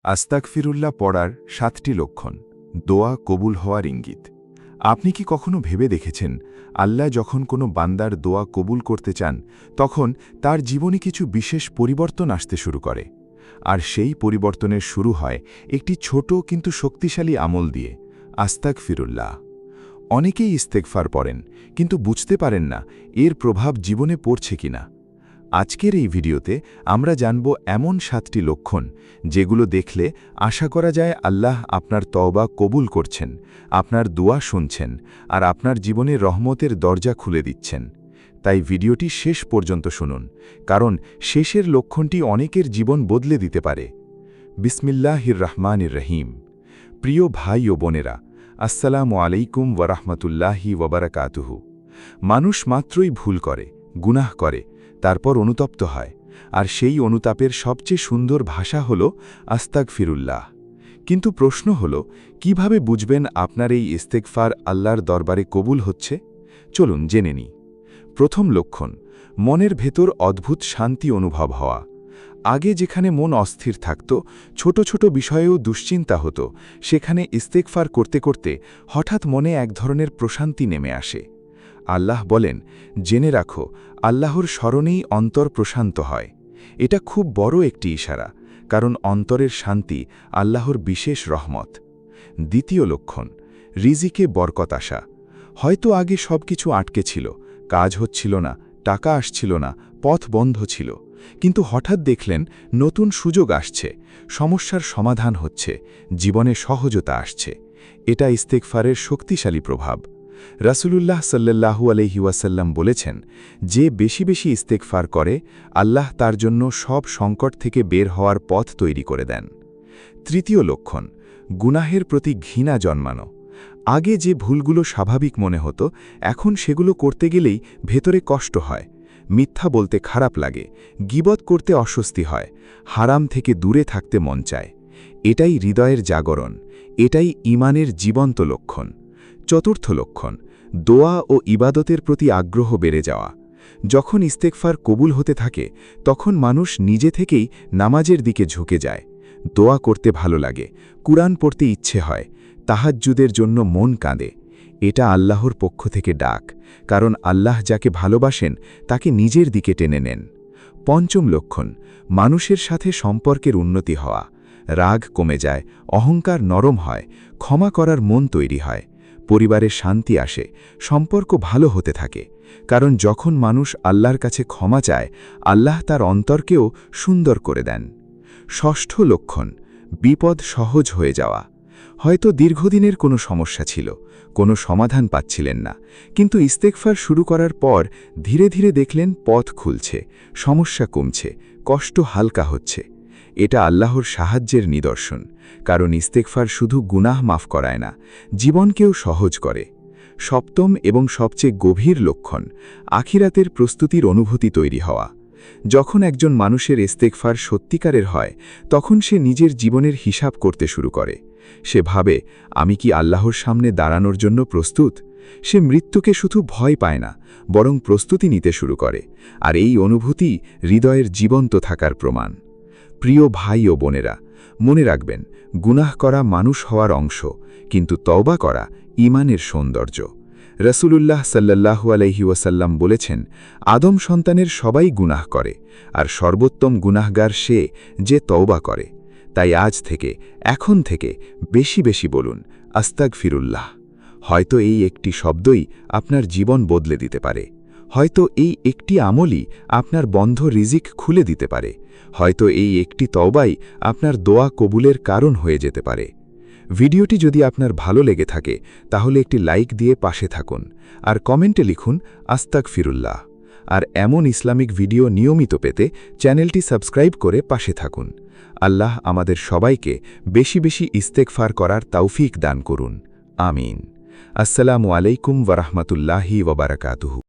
আস্তাগফিরুল্লাহ পড়ার ৭টি লক্ষণ, দোয়া কবুল হওয়ার ইঙ্গিত। আপনি কি কখনো ভেবে দেখেছেন, আল্লাহ যখন কোনো বান্দার দোয়া কবুল করতে চান, তখন তার জীবনে কিছু বিশেষ পরিবর্তন আসতে শুরু করে। আর সেই পরিবর্তনের শুরু হয় একটি ছোট কিন্তু শক্তিশালী আমল দিয়ে, আস্তাগফিরুল্লাহ। অনেকেই ইস্তেগফার পড়েন, কিন্তু বুঝতে পারেন না এর প্রভাব জীবনে পড়ছে কিনা। আজকের এই ভিডিওতে আমরা জানব এমন ৭টি লক্ষণ, যেগুলো দেখলে আশা করা যায় আল্লাহ আপনার তওবা কবুল করছেন, আপনার দোয়া শুনছেন, আর আপনার জীবনে রহমতের দরজা খুলে দিচ্ছেন। তাই ভিডিওটি শেষ পর্যন্ত শুনুন, কারণ শেষের লক্ষণটি অনেকের জীবন বদলে দিতে পারে। বিসমিল্লাহির রহমানির রহিম। প্রিয় ভাই ও বোনেরা, আসসালামু আলাইকুম ওয়ারাহমাতুল্লাহি ওয়াবারাকাতুহু। মানুষ মাত্রই ভুল করে, গুনাহ করে, তারপর অনুতপ্ত হয়, আর সেই অনুতাপের সবচেয়ে সুন্দর ভাষা হল আস্তাগফিরুল্লাহ। কিন্তু প্রশ্ন হল, কিভাবে বুঝবেন আপনার এই ইস্তেগফার আল্লাহর দরবারে কবুল হচ্ছে? চলুন জেনে নিই। প্রথম লক্ষণ, মনের ভেতর অদ্ভুত শান্তি অনুভব হওয়া। আগে যেখানে মন অস্থির থাকত, ছোট ছোট বিষয়েও দুশ্চিন্তা হতো, সেখানে ইস্তেগফার করতে করতে হঠাৎ মনে এক ধরনের প্রশান্তি নেমে আসে। আল্লাহ বলেন, জেনে রাখো, আল্লাহর স্মরণেই অন্তর প্রশান্ত হয়। এটা খুব বড় একটি ইশারা, কারণ অন্তরের শান্তি আল্লাহর বিশেষ রহমত। দ্বিতীয় লক্ষণ, রিজিকে বরকত আসা। হয়তো আগে সব কিছু আটকে ছিল, কাজ হচ্ছিল না, টাকা আসছিল না, পথ বন্ধ ছিল, কিন্তু হঠাৎ দেখলেন নতুন সুযোগ আসছে, সমস্যার সমাধান হচ্ছে, জীবনে সহজতা আসছে। এটা ইস্তেগফারের শক্তিশালী প্রভাব। রাসূলুল্লাহ সাল্লাল্লাহু আলাইহি ওয়াসাল্লাম বলেছেন, যে বেশি বেশি ইস্তেগফার করে, আল্লাহ তার জন্য সব সংকট থেকে বের হওয়ার পথ তৈরি করে দেন। তৃতীয় লক্ষণ, গুনাহের প্রতি ঘৃণা জন্মানো। আগে যে ভুলগুলো স্বাভাবিক মনে হতো, এখন সেগুলো করতে গেলেই ভেতরে কষ্ট হয়। মিথ্যা বলতে খারাপ লাগে, গীবত করতে অস্বস্তি হয়, হারাম থেকে দূরে থাকতে মন চায়। এটাই হৃদয়ের জাগরণ, এটাই ঈমানের জীবন্ত লক্ষণ। চতুর্থ লক্ষণ, দোয়া ও ইবাদতের প্রতি আগ্রহ বেড়ে যাওয়া। যখন ইস্তেগফার কবুল হতে থাকে, তখন মানুষ নিজে থেকেই নামাজের দিকে ঝুঁকে যায়। দোয়া করতে ভালো লাগে, কুরআন পড়তে ইচ্ছে হয়, তাহাজ্জুদের জন্য মন কাঁদে। এটা আল্লাহর পক্ষ থেকে ডাক, কারণ আল্লাহ যাকে ভালোবাসেন তাকে নিজের দিকে টেনে নেন। পঞ্চম লক্ষণ, মানুষের সাথে সম্পর্কের উন্নতি হওয়া। রাগ কমে যায়, অহংকার নরম হয়, ক্ষমা করার মন তৈরি হয়, পরিবারে শান্তি আসে, সম্পর্ক ভালো হতে থাকে। কারণ যখন মানুষ আল্লাহর কাছে ক্ষমা চায়, আল্লাহ তার অন্তরকেও সুন্দর করে দেন। ষষ্ঠ লক্ষণ, বিপদ সহজ হয়ে যাওয়া। হয়তো দীর্ঘদিনের কোনো সমস্যা ছিল, কোনো সমাধান পাচ্ছিলেন না, কিন্তু ইস্তেগফার শুরু করার পর ধীরে ধীরে দেখলেন পথ খুলছে, সমস্যা কমছে, কষ্ট হালকা হচ্ছে। এটা আল্লাহর সাহায্যের নিদর্শন, কারণ ইস্তেগফার শুধু গুনাহ মাফ করায় না, জীবনকেও সহজ করে। সপ্তম এবং সবচেয়ে গভীর লক্ষণ, আখিরাতের প্রস্তুতির অনুভূতি তৈরি হওয়া। যখন একজন মানুষের ইস্তেগফার সত্যিকারের হয়, তখন সে নিজের জীবনের হিসাব করতে শুরু করে। সে ভাবে, আমি কি আল্লাহর সামনে দাঁড়ানোর জন্য প্রস্তুত? সে মৃত্যুকে শুধু ভয় পায় না, বরং প্রস্তুতি নিতে শুরু করে। আর এই অনুভূতি হৃদয়ের জীবন্ত থাকার প্রমাণ। প্রিয় ভাই ও বোনেরা, মনে রাখবেন, গুনাহ করা মানুষ হওয়ার অংশ, কিন্তু তওবা করা ঈমানের সৌন্দর্য। রাসূলুল্লাহ সাল্লাল্লাহু আলাইহি ওয়াসাল্লাম বলেছেন, আদম সন্তানের সবাই গুনাহ করে, আর সর্বোত্তম গুনাহগার সে যে তওবা করে। তাই আজ থেকে, এখন থেকে বেশি বেশি বলুন, আস্তাগফিরুল্লাহ। হয়তো এই একটি শব্দই আপনার জীবন বদলে দিতে পারে। হয়তো এই একটি আমলই আপনার বন্ধ রিজিক খুলে দিতে পারে। হয়তো এই একটি তওবাই আপনার দোয়া কবুলের কারণ হয়ে যেতে পারে। ভিডিওটি যদি আপনার ভালো লেগে থাকে, তাহলে একটি লাইক দিয়ে পাশে থাকুন, আর কমেন্টে লিখুন আস্তাগফিরুল্লাহ। আর এমন ইসলামিক ভিডিও নিয়মিত পেতে চ্যানেলটি সাবস্ক্রাইব করে পাশে থাকুন। আল্লাহ আমাদের সবাইকে বেশি বেশি ইস্তেগফার করার তৌফিক দান করুন। আমিন। আসসালামু আলাইকুম ওয়ারাহমাতুল্লাহি ওয়াবারাকাতুহু।